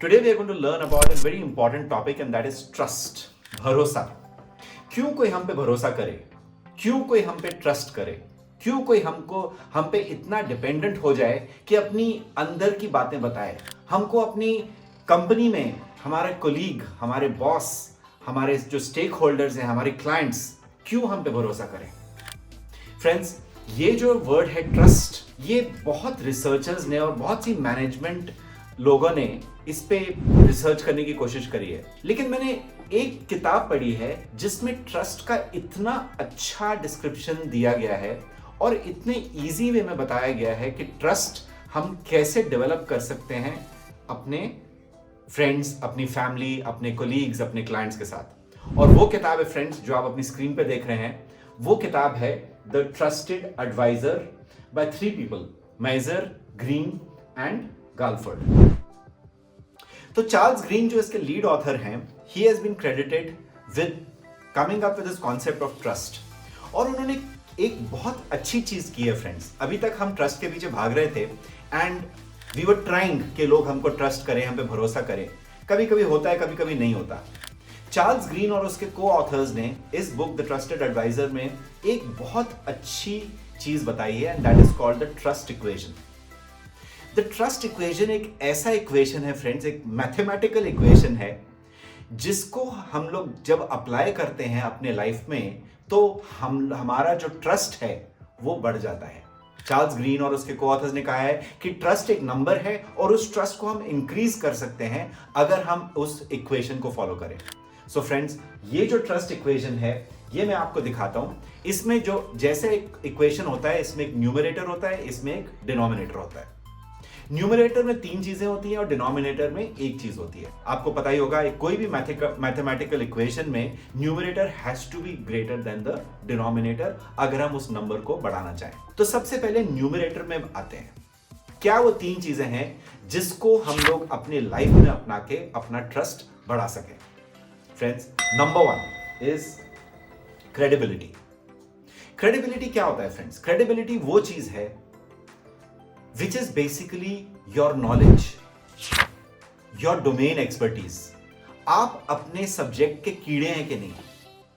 Today we are going to learn about a very important topic and that is trust. भरोसा. क्यों कोई हम पे भरोसा करे? क्यों कोई हम पे ट्रस्ट करे? क्यों कोई हम पे इतना डिपेंडेंट हो जाए कि अपनी अंदर की बातें बताए? हमको अपनी कंपनी में हमारे कोलीग, हमारे बॉस, हमारे जो स्टेक होल्डर्स हैं, हमारे क्लाइंट्स, क्यों हम पे भरोसा करें? फ्रेंड्स, ये जो वर्ड है ट्रस्ट, ये बहुत रिसर्चर्स ने और बहुत सी मैनेजमेंट लोगों ने इस पे रिसर्च करने की कोशिश करी है, लेकिन मैंने एक किताब पढ़ी है जिसमें ट्रस्ट का इतना अच्छा डिस्क्रिप्शन दिया गया है और इतने इजी वे में बताया गया है कि ट्रस्ट हम कैसे डेवलप कर सकते हैं अपने फ्रेंड्स, अपनी फैमिली, अपने कोलीग्स, अपने क्लाइंट्स के साथ। और वो किताब है फ्रेंड्स जो आप अपनी स्क्रीन पे देख रहे हैं, वो किताब है the trusted advisor by 3 people, Maister, Green and Galford. तो चार्ल्स ग्रीन जो इसके लीड ऑथर हैं, he has been credited with coming up with this concept of trust. और उन्होंने एक बहुत अच्छी चीज की है फ्रेंड्स। अभी तक हम ट्रस्ट के पीछे भाग रहे थे एंड वी वर ट्राइंग कि लोग हमको ट्रस्ट करें, हम पे भरोसा करें। कभी कभी होता है, कभी कभी नहीं होता। चार्ल्स ग्रीन और उसके को ऑथर्स ने इस बुक द ट्रस्टेड एडवाइजर में एक बहुत अच्छी चीज बताई है and that is called the trust equation. The trust equation एक ऐसा इक्वेशन है फ्रेंड्स, एक मैथमेटिकल इक्वेशन है जिसको हम लोग जब अप्लाई करते हैं अपने लाइफ में तो हमारा जो ट्रस्ट है वो बढ़ जाता है। चार्ल्स ग्रीन और उसके को-ऑथर्स ने कहा है कि ट्रस्ट एक नंबर है और उस ट्रस्ट को हम इंक्रीज कर सकते हैं अगर हम उस इक्वेशन को फॉलो करें। सो फ्रेंड्स, ये जो ट्रस्ट इक्वेशन है ये मैं आपको दिखाता हूं। इसमें जो जैसे एक इक्वेशन होता है, इसमें एक न्यूमरेटर होता है, इसमें एक डिनोमिनेटर होता है। न्यूमरेटर में 3 चीजें होती हैं और डिनोमिनेटर में एक चीज होती है। आपको पता ही होगा, कोई भी मैथमेटिकल इक्वेशन में numerator has to be greater than the denominator अगर हम उस नंबर को बढ़ाना चाहें। तो सबसे पहले न्यूमरेटर में आते हैं। क्या वो 3 चीजें हैं जिसको हम लोग अपने लाइफ में अपना के अपना ट्रस्ट बढ़ा सकें? Friends, number 1 is credibility. Credibility क्या होता है फ्रेंड्स? क्रेडिबिलिटी वो चीज है which is basically your knowledge, your domain expertise. आप अपने सब्जेक्ट के कीड़े हैं कि नहीं?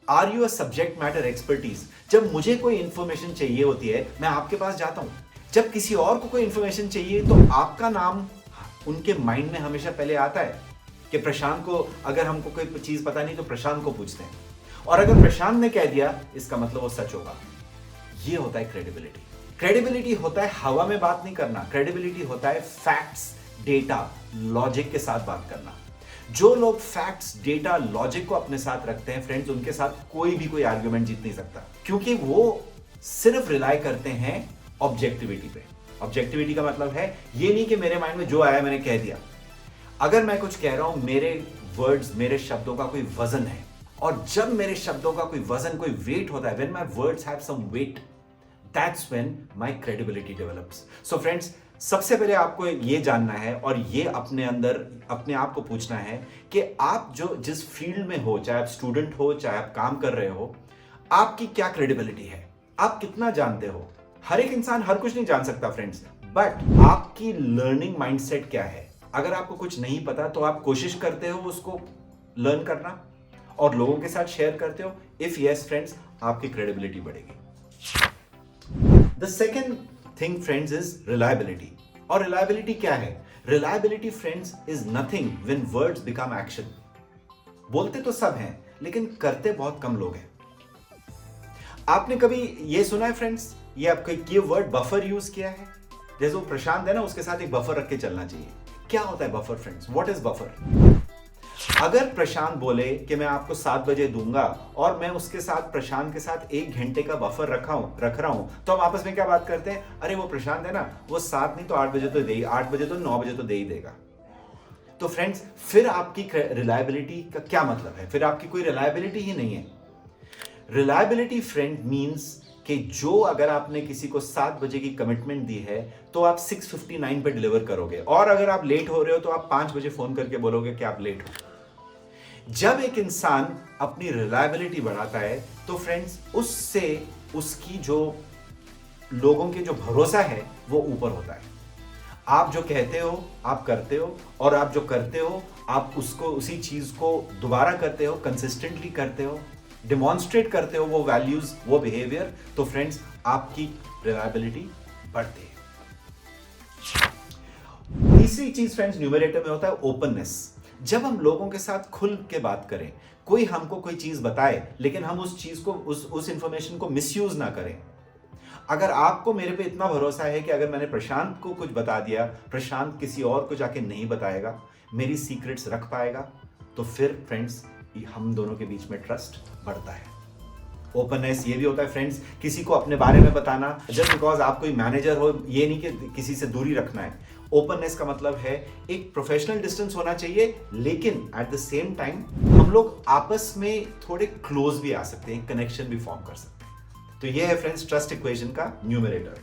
Are you a subject matter expertise? जब मुझे कोई इंफॉर्मेशन चाहिए होती है मैं आपके पास जाता हूं। जब किसी और को कोई इंफॉर्मेशन चाहिए तो आपका नाम उनके माइंड में हमेशा पहले आता है कि प्रशांत को, अगर हमको कोई चीज पता नहीं तो प्रशांत को पूछते हैं, और अगर प्रशांत ने कह दिया इसका मतलब वो सच होगा। ये होता है क्रेडिबिलिटी। क्रेडिबिलिटी होता है हवा में बात नहीं करना। क्रेडिबिलिटी होता है फैक्ट्स, डेटा, लॉजिक के साथ बात करना। जो लोग फैक्ट्स, डेटा, लॉजिक को अपने साथ रखते हैं फ्रेंड्स, उनके साथ कोई आर्गुमेंट जीत नहीं सकता, क्योंकि वो सिर्फ रिलाई करते हैं ऑब्जेक्टिविटी पे। ऑब्जेक्टिविटी का मतलब है ये नहीं कि मेरे माइंड में जो आया मैंने कह दिया। अगर मैं कुछ कह रहा हूं, मेरे वर्ड्स, मेरे शब्दों का कोई वजन है, और जब मेरे शब्दों का कोई वजन, कोई वेट होता है, when my words have some weight, that's when my credibility develops. So friends, सबसे पहले आपको ये जानना है और ये अपने अंदर अपने आप को पूछना है कि आप जो जिस फील्ड में हो, चाहे आप स्टूडेंट हो, चाहे आप काम कर रहे हो, आपकी क्या क्रेडिबिलिटी है? आप कितना जानते हो? हर एक इंसान हर कुछ नहीं जान सकता फ्रेंड्स, बट आपकी लर्निंग माइंडसेट क्या है? अगर आपको कुछ नहीं पता तो आप कोशिश करते हो उसको लर्न करना और लोगों के साथ शेयर करते हो। इफ यस फ्रेंड्स, आपकी क्रेडिबिलिटी बढ़ेगी। The second thing friends is reliability. और reliability क्या है? Reliability friends is nothing when words become action. बोलते तो सब हैं लेकिन करते बहुत कम लोग हैं। आपने कभी ये सुना है फ्रेंड्स, ये आपके ये वर्ड बफर यूज किया है? जैसे वो प्रशांत है ना, उसके साथ एक बफर रख के चलना चाहिए। क्या होता है buffer friends? What is buffer? अगर प्रशांत बोले कि मैं आपको 7 बजे दूंगा और मैं उसके साथ, प्रशांत के साथ 1 घंटे का बफर रख रहा हूं, तो हम आपस में क्या बात करते हैं? अरे वो प्रशांत है ना, वो 7 नहीं तो 8 बजे तो दे, 8 बजे तो 9 बजे तो दे ही देगा। तो फ्रेंड्स, फिर आपकी रिलायबिलिटी का क्या मतलब है? फिर आपकी कोई रिलायबिलिटी ही नहीं है। रिलायबिलिटी फ्रेंड मींस कि जो अगर आपने किसी को 7 बजे की कमिटमेंट दी है तो आप 6:59 पे डिलीवर करोगे, और अगर आप लेट हो रहे हो तो आप 5 बजे फोन करके बोलोगे कि आप लेट हो। जब एक इंसान अपनी रिलायबिलिटी बढ़ाता है तो फ्रेंड्स उससे उसकी जो लोगों के जो भरोसा है वो ऊपर होता है। आप जो कहते हो आप करते हो, और आप जो करते हो आप उसको उसी चीज को दोबारा करते हो, कंसिस्टेंटली करते हो, डिमॉन्स्ट्रेट करते हो वो वैल्यूज, वो बिहेवियर, तो फ्रेंड्स आपकी रिलायबिलिटी बढ़ती है। तीसरी चीज फ्रेंड्स न्यूमरेटर में होता है ओपननेस। जब हम लोगों के साथ खुल के बात करें, कोई हमको कोई चीज बताए लेकिन हम उस चीज को उस इंफॉर्मेशन को मिसयूज ना करें। अगर आपको मेरे पे इतना भरोसा है कि अगर मैंने प्रशांत को कुछ बता दिया, प्रशांत किसी और को जाके नहीं बताएगा, मेरी सीक्रेट्स रख पाएगा, तो फिर फ्रेंड्स हम दोनों के बीच में ट्रस्ट बढ़ता है। ओपननेस ये भी होता है फ्रेंड्स, किसी को अपने बारे में बताना, जस्ट बिकॉज आप कोई मैनेजर हो ये नहीं कि किसी से दूरी रखना है। ओपननेस का मतलब है एक प्रोफेशनल डिस्टेंस होना चाहिए, लेकिन एट द सेम टाइम हम लोग आपस में थोड़े क्लोज भी आ सकते हैं, कनेक्शन भी फॉर्म कर सकते हैं। तो ये है फ्रेंड्स ट्रस्ट इक्वेशन का न्यूमरेटर।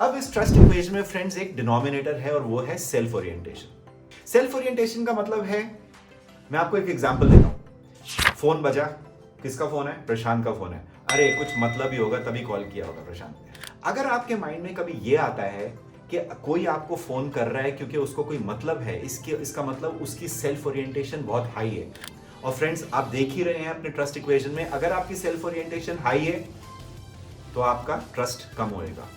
अब इस ट्रस्ट इक्वेशन में फ्रेंड्स एक डिनोमिनेटर है और वो है सेल्फ ओरिएंटेशन। सेल्फ ओरिएंटेशन का मतलब है, मैं आपको एक एग्जांपल देता हूं। फोन बजा, किसका फोन है? प्रशांत का फोन है। अरे कुछ मतलब ही होगा तभी कॉल किया होगा प्रशांत ने। अगर आपके माइंड में कभी ये आता है कि कोई आपको फोन कर रहा है क्योंकि उसको कोई मतलब है, इसका मतलब उसकी सेल्फ ओरिएंटेशन बहुत हाई है। और फ्रेंड्स आप देख ही रहे हैं अपने ट्रस्ट इक्वेशन में, अगर आपकी सेल्फ ओरिएंटेशन हाई है तो आपका ट्रस्ट कम होएगा।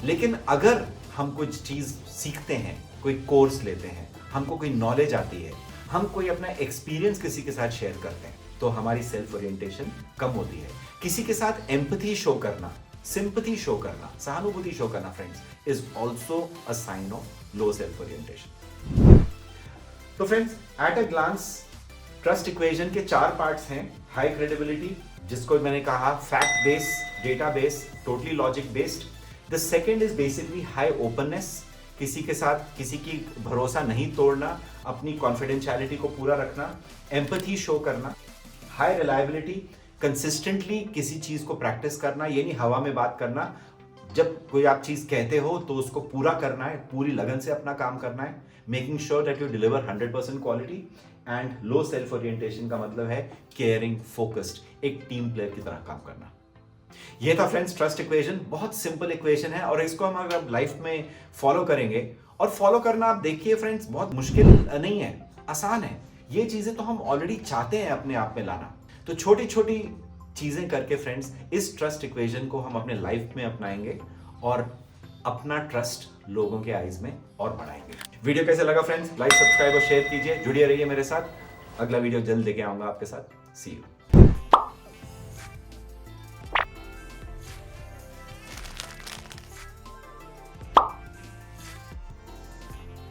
लेकिन अगर हम कुछ चीज सीखते हैं, कोई कोर्स लेते हैं, हमको कोई नॉलेज आती है, हम कोई अपना एक्सपीरियंस किसी के साथ शेयर करते हैं, तो हमारी सेल्फ ओरिएंटेशन कम होती है। किसी के साथ एम्पैथी शो करना, सिंपैथी शो करना, सहानुभूति शो करना friends is also a sign of low self orientation. तो friends at a glance trust equation के 4 पार्ट्स हैं। हाई क्रेडिबिलिटी, जिसको मैंने कहा fact based, data based, totally logic based. The second is basically high openness, किसी के साथ किसी की भरोसा नहीं तोड़ना, अपनी कॉन्फिडेंशियलिटी को पूरा रखना, एम्पैथी शो करना। हाई रिलायबिलिटी, कंसिस्टेंटली किसी चीज को प्रैक्टिस करना, ये नहीं हवा में बात करना। जब कोई आप चीज कहते हो तो उसको पूरा करना है, पूरी लगन से अपना काम करना है, making sure that you deliver 100% quality. And low self orientation का मतलब है केयरिंग, फोकस्ड, एक टीम प्लेयर की तरह काम करना। ये था फ्रेंड्स ट्रस्ट इक्वेशन। बहुत सिंपल इक्वेशन है और इसको हम अगर लाइफ में फॉलो करेंगे, और फॉलो करना आप देखिए फ्रेंड्स बहुत मुश्किल नहीं है, आसान है। ये चीजें तो हम ऑलरेडी चाहते हैं अपने आप में लाना। तो छोटी छोटी चीजें करके फ्रेंड्स इस ट्रस्ट इक्वेशन को हम अपने लाइफ में अपनाएंगे और अपना ट्रस्ट लोगों के आईज में और बढ़ाएंगे। वीडियो कैसे लगा फ्रेंड्स? लाइक, सब्सक्राइब और शेयर कीजिए। जुड़िए रहिए मेरे साथ। अगला वीडियो जल्द लेके आऊंगा आपके साथ। सी यू।